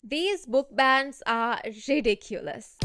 These book bans are ridiculous.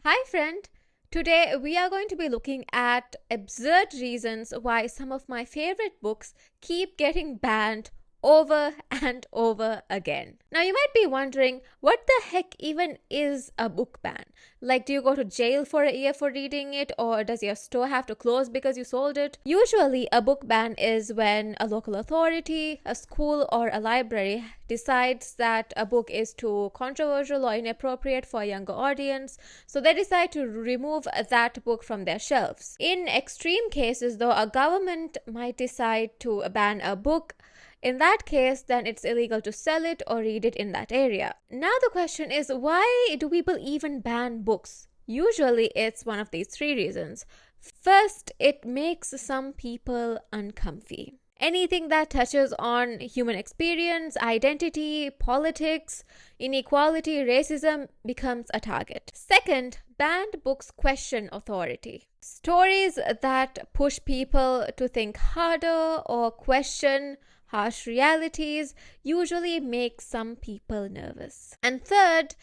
Hi, friend. Today we are going to be looking at absurd reasons why some of my favorite books keep getting banned over and over again. Now, you might be wondering, what the heck even is a book ban? Like, do you go to jail for a year for reading it, or does your store have to close because you sold it? Usually, a book ban is when a local authority, a school, or a library decides that a book is too controversial or inappropriate for a younger audience, so they decide to remove that book from their shelves. In extreme cases, though, a government might decide to ban a book. In that case, then it's illegal to sell it or read it in that area. Now the question is, why do people even ban books? Usually it's one of these three reasons. First, it makes some people uncomfy. Anything that touches on human experience, identity, politics, inequality, racism becomes a target. Second, banned books question authority. Stories that push people to think harder or question harsh realities usually make some people nervous. And third,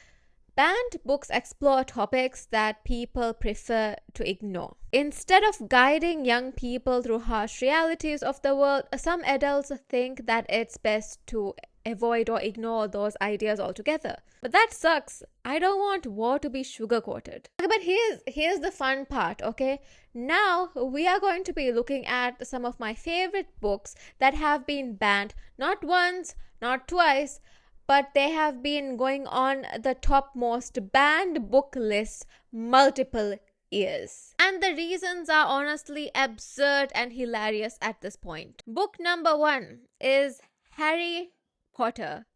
banned books explore topics that people prefer to ignore. Instead of guiding young people through harsh realities of the world, some adults think that it's best to avoid or ignore those ideas altogether. But that sucks. I don't want war to be sugar-coated. But here's the fun part, okay? Now we are going to be looking at some of my favorite books that have been banned not once, not twice, but they have been going on the topmost banned book list multiple years. And the reasons are honestly absurd and hilarious at this point. Book number 1 is Harry Potter.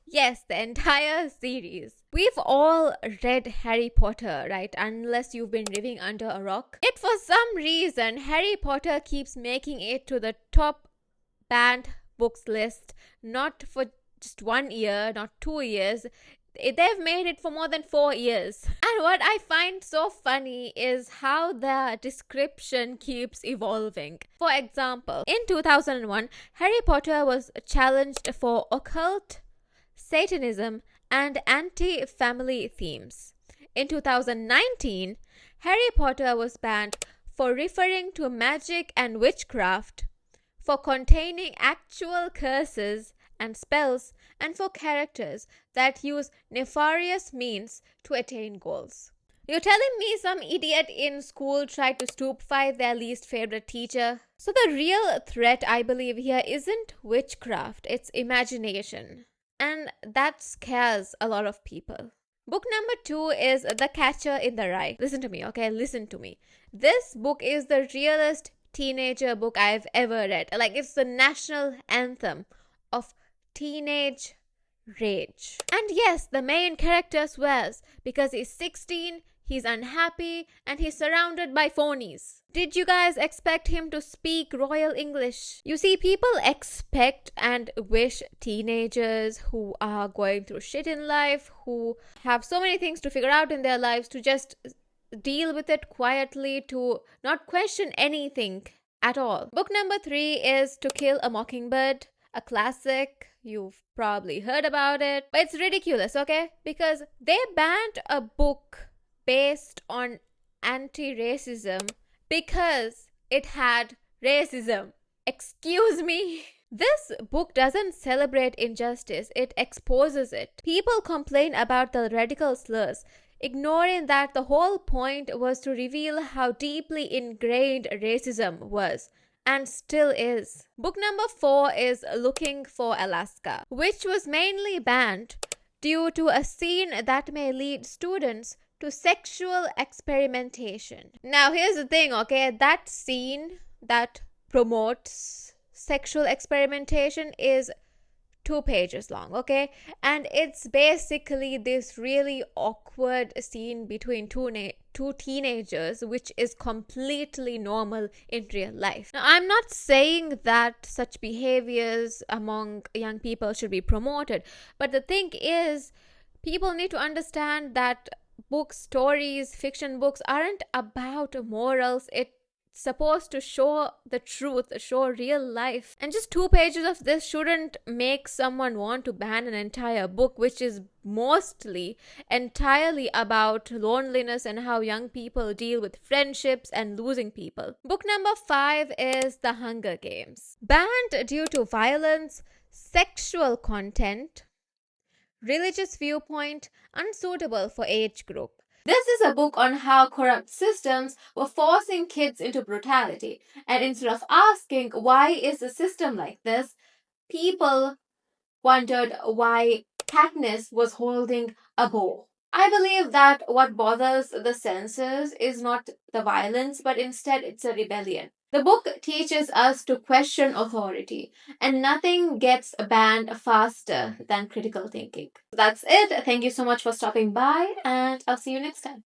Yes, the entire series. We've all read Harry Potter, right? Unless you've been living under a rock. Yet for some reason, Harry Potter keeps making it to the top banned books list, not for just 1 year, not 2 years. They've made it for more than 4 years. And what I find so funny is how the description keeps evolving. For example, in 2001, Harry Potter was challenged for occult, Satanism, and anti-family themes. In 2019, Harry Potter was banned for referring to magic and witchcraft, for containing actual curses and spells, and for characters that use nefarious means to attain goals. You're telling me some idiot in school tried to stupefy their least favorite teacher? So the real threat, I believe, here isn't witchcraft, it's imagination. And that scares a lot of people. Book number 2 is The Catcher in the Rye. Listen to me, okay? Listen to me. This book is the realest teenager book I've ever read. Like, it's the national anthem of teenage rage. And yes, the main character swears because he's 16, he's unhappy, and he's surrounded by phonies. Did you guys expect him to speak royal English? You see, people expect and wish teenagers who are going through shit in life, who have so many things to figure out in their lives, to just deal with it quietly, to not question anything at all. Book number 3 is To Kill a Mockingbird, a classic. You've probably heard about it, but it's ridiculous, okay? Because they banned a book based on anti-racism because it had racism. Excuse me? This book doesn't celebrate injustice, it exposes it. People complain about the radical slurs, ignoring that the whole point was to reveal how deeply ingrained racism was. And still is. Book number 4 is Looking for Alaska, which was mainly banned due to a scene that may lead students to sexual experimentation. Now, here's the thing, okay? That scene that promotes sexual experimentation is 2 pages long, okay? And it's basically this really awkward scene between two teenagers, which is completely normal in real life. Now, I'm not saying that such behaviors among young people should be promoted, but the thing is, people need to understand that books, stories, fiction books aren't about morals. supposed to show the truth, show real life. And just 2 pages of this shouldn't make someone want to ban an entire book, which is mostly entirely about loneliness and how young people deal with friendships and losing people. Book number 5 is The Hunger Games. Banned due to violence, sexual content, religious viewpoint, unsuitable for age group. This is a book on how corrupt systems were forcing kids into brutality. And instead of asking, why is the system like this, people wondered why Katniss was holding a bow. I believe that what bothers the censors is not the violence, but instead it's a rebellion. The book teaches us to question authority, and nothing gets banned faster than critical thinking. That's it. Thank you so much for stopping by, and I'll see you next time.